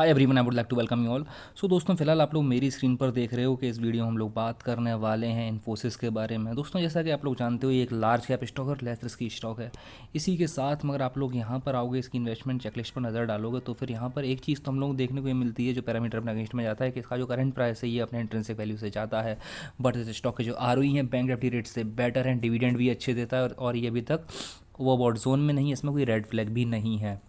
Hi everyone, I would like to welcome you all. So दोस्तों, फिलहाल आप लोग मेरी स्क्रीन पर देख रहे हो कि इस वीडियो में हम लोग बात करने वाले हैं इन्फोसिस के बारे में। दोस्तों, जैसा कि आप लोग जानते हो, ये एक लार्ज कैप स्टॉक और लेस रिस्क की स्टॉक है। इसी के साथ मगर आप लोग यहाँ पर आओगे, इसकी इन्वेस्टमेंट चेकलिस्ट पर नज़र डालोगे तो फिर यहाँ पर एक चीज़ तो हम लोग देखने को ये मिलती है जो पैरामीटर अपने अगेंस्ट में जाता है कि इसका जो करंट प्राइस है ये अपने इंट्रिंसिक वैल्यू से ज़्यादा है। बट इस स्टॉक के जो आरओई है बैंक निफ्टी रेट से बेटर है, डिविडेंड भी अच्छे देता है और ये अभी तक वो अबाउट जोन में नहीं है, इसमें कोई रेड फ्लैग भी नहीं है।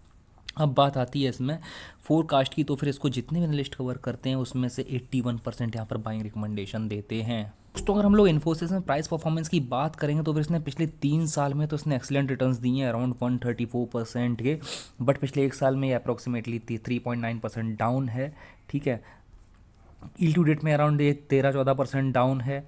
अब बात आती है इसमें फोरकास्ट की, तो फिर इसको जितने भी एनालिस्ट कवर करते हैं उसमें से 81% यहाँ पर बाइंग रिकमेंडेशन देते हैं। दोस्तों, अगर हम लोग इन्फोसिस में प्राइस परफॉर्मेंस की बात करेंगे तो फिर इसने पिछले 3 साल में तो इसने एक्सीलेंट रिटर्न्स दिए हैं अराउंड 134% के। बट पिछले एक साल में ये अप्रॉक्सीमेटली 3.9% डाउन है। ठीक है, ईल टू डेट में अराउंड ये 13-14% डाउन है।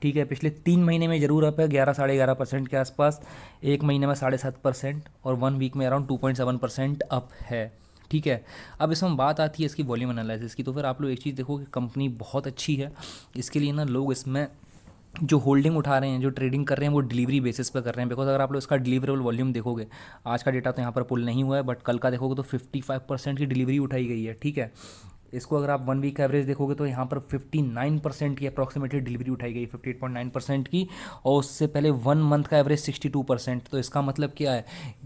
ठीक है, पिछले 3 महीने में ज़रूर अप है 11-11.5% के आसपास, एक महीने में 7.5% और 1 वीक में अराउंड 2.7% अप है। ठीक है, अब इसमें बात आती है इसकी वॉल्यूम एनालिसिस की, तो फिर आप लोग एक चीज़ देखो कि कंपनी बहुत अच्छी है। इसके लिए ना लोग इसमें जो होल्डिंग उठा रहे हैं, जो ट्रेडिंग कर रहे हैं, वो डिलीवरी बेसिस पे कर रहे हैं। बिकॉज अगर आप लोग इसका डिलीवरेबल वॉल्यूम देखोगे, आज का डेटा तो यहाँ पर पुल नहीं हुआ है बट कल का देखोगे तो 55% की डिलीवरी उठाई गई है। ठीक है, इसको अगर आप 1 वीक का एवरेज देखोगे तो यहाँ पर 59% की अप्रॉक्सीमेटली डिलीवरी उठाई गई, 58.9% की। और उससे पहले 1 मंथ का एवरेज 62%। तो इसका मतलब क्या है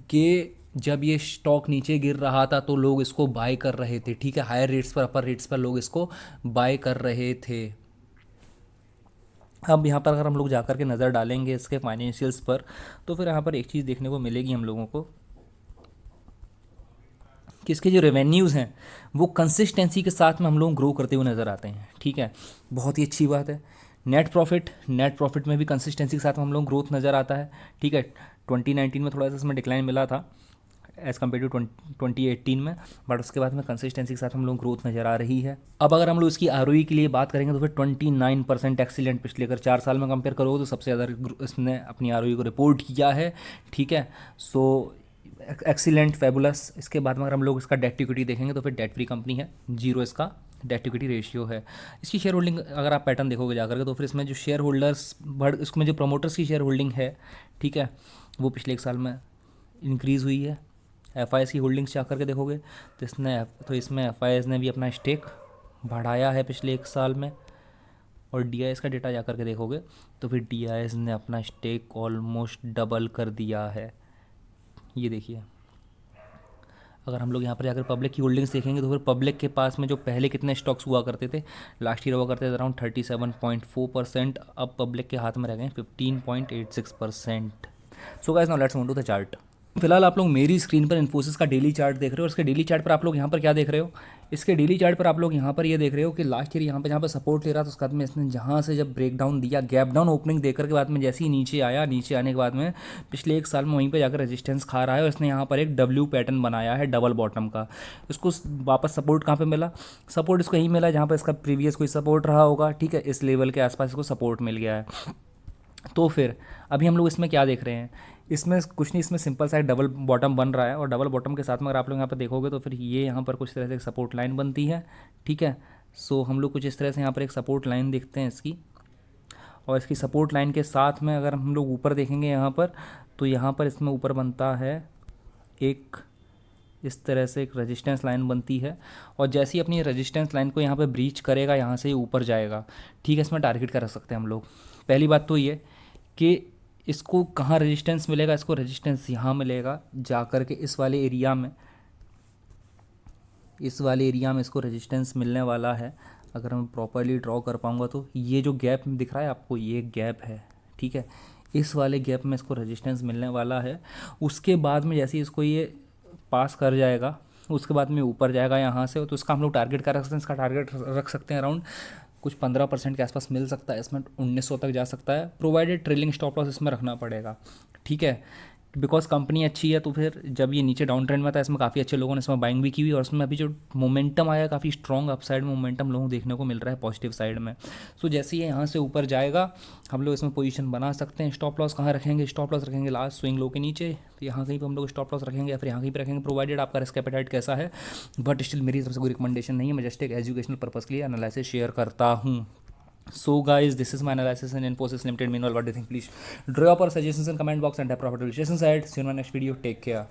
कि जब ये स्टॉक नीचे गिर रहा था तो लोग इसको बाय कर रहे थे। ठीक है, हायर रेट्स पर, अपर रेट्स पर लोग इसको बाय कर रहे थे। अब यहाँ पर अगर हम लोग जाकर के नज़र डालेंगे इसके फाइनेंशियल्स पर तो फिर यहाँ पर एक चीज़ देखने को मिलेगी हम लोगों को कि इसके जो रेवेन्यूज़ हैं वो कंसिस्टेंसी के साथ में हम लोग ग्रो करते हुए नज़र आते हैं। ठीक है, बहुत ही अच्छी बात है। नेट प्रॉफिट में भी कंसिस्टेंसी के साथ में हम लोग ग्रोथ नज़र आता है। ठीक है, 2019 में थोड़ा सा इसमें डिक्लाइन मिला था एज़ कम्पेयर टू 2018 में, बट उसके बाद में कंसिस्टेंसी के साथ हम लोग ग्रोथ नज़र आ रही है। अब अगर हम लोग इसकी आरओई के लिए बात करेंगे तो फिर 29% एक्सीलेंट, पिछले अगर 4 साल में कंपेयर करोगे तो सबसे ज़्यादा इसने अपनी आरओई को रिपोर्ट किया है। ठीक है, सो एक्सीलेंट, फैबुलस। इसके बाद में अगर हम लोग इसका डेट इक्विटी देखेंगे तो फिर डेट फ्री कंपनी है, जीरो इसका डेट इक्विटी रेशियो है। इसकी शेयर होल्डिंग अगर आप पैटर्न देखोगे जाकर के तो फिर इसमें जो शेयर होल्डर्स इसमें जो प्रमोटर्स की शेयर होल्डिंग है, ठीक है, वो पिछले एक साल में इंक्रीज़ हुई है। एफ की होल्डिंग्स जा करके देखोगे तो इसमें एफ ने भी अपना स्टेक बढ़ाया है पिछले एक साल में। और डी का डेटा जा करके देखोगे तो फिर डी ने अपना स्टेक ऑलमोस्ट डबल कर दिया है। ये देखिए, अगर हम लोग यहाँ पर जाकर पब्लिक की होल्डिंग्स देखेंगे तो फिर पब्लिक के पास में जो पहले कितने स्टॉक्स हुआ करते थे, लास्ट ईयर हुआ करते थे अराउंड 37.4%, अब पब्लिक के हाथ में रह गए 15.86%। So guys, now let's move to the chart. फिलहाल आप लोग मेरी स्क्रीन पर इन्फोसिस का डेली चार्ट देख रहे हो और इसके डेली चार्ट पर आप लोग यहाँ पर क्या देख रहे हो, इसके डेली चार्ट पर आप लोग यहाँ पर ये देख रहे हो कि लास्ट ईयर यहाँ पर जहाँ पर सपोर्ट ले रहा था उसके बाद में इसने जहाँ से जब ब्रेक डाउन दिया, गैप डाउन ओपनिंग देकर के बाद में जैसे ही नीचे आया, नीचे आने के बाद में पिछले एक साल में वहीं पर जाकर रेजिस्टेंस खा रहा है और इसने यहाँ पर एक डब्ल्यू पैटर्न बनाया है डबल बॉटम का। इसको वापस सपोर्ट कहाँ पर मिला, सपोर्ट इसको यहीं मिला जहाँ पर इसका प्रीवियस कोई सपोर्ट रहा होगा। ठीक है, इस लेवल के आसपास इसको सपोर्ट मिल गया है। तो फिर अभी हम लोग इसमें क्या देख रहे हैं, इसमें कुछ नहीं, इसमें सिंपल सा एक डबल बॉटम बन रहा है और डबल बॉटम के साथ में अगर आप लोग यहाँ पर देखोगे तो फिर ये यहाँ पर कुछ तरह से एक सपोर्ट लाइन बनती है। ठीक है, सो हम लोग कुछ इस तरह से यहाँ पर एक सपोर्ट लाइन देखते हैं इसकी, और इसकी सपोर्ट लाइन के साथ में अगर हम लोग ऊपर देखेंगे यहाँ पर तो यहाँ पर इसमें ऊपर बनता है एक इस तरह से एक रेजिस्टेंस लाइन बनती है। और जैसे ही अपनी रेजिस्टेंस लाइन को यहाँ पे ब्रीच करेगा यहाँ से ऊपर जाएगा। ठीक है, इसमें टारगेट कर सकते हैं हम लोग। पहली बात तो ये कि इसको कहाँ रेजिस्टेंस मिलेगा, इसको रेजिस्टेंस यहाँ मिलेगा जा कर के इस वाले एरिया में, इसको रेजिस्टेंस मिलने वाला है। अगर मैं प्रॉपरली ड्रॉ कर पाऊँगा तो ये जो गैप दिख रहा है आपको, ये गैप है। ठीक है, इस वाले गैप में इसको रेजिस्टेंस मिलने वाला है। उसके बाद में जैसे ही इसको ये पास कर जाएगा उसके बाद में ऊपर जाएगा यहाँ से, तो इसका हम लोग टारगेट कर सकते हैं। इसका टारगेट रख सकते हैं अराउंड कुछ 15% के आसपास मिल सकता है, इसमें 1900 तक जा सकता है, प्रोवाइडेड ट्रेलिंग स्टॉप लॉस इसमें रखना पड़ेगा। ठीक है, बिकॉज कंपनी अच्छी है तो फिर जब ये नीचे डाउन ट्रेंड में था इसमें काफ़ी अच्छे लोगों ने इसमें बाइंग भी की हुई और इसमें अभी जो मोमेंटम आया काफ़ी स्ट्रॉन्ग अपसाइड में मोमेंटम लोगों को देखने को मिल रहा है पॉजिटिव साइड में। सो जैसे ये यहाँ से ऊपर जाएगा हम लोग इसमें पोजीशन बना सकते हैं। स्टॉप लॉस कहाँ रखेंगे, स्टॉप लॉस रखेंगे लास्ट स्विंग लो के नीचे, तो यहाँ कहीं पर हम लोग स्टॉप लॉस रखेंगे या फिर यहाँ कहीं पर रखेंगे, प्रोवाइडेड आपका रिस्क एपेटाइट कैसा है। बट स्टिल मेरी तरफ से कोई रिकमेंडेशन नहीं है, मैं जस्ट एक एजुकेशनल पर्पज़ के लिए एनालिसिस शेयर करता हूँ। So guys, this is my analysis in Infosys Limited. Meanwhile, what do you think? Please drop your suggestions in comment box and have profitable sessions ahead. See you in my next video. Take care.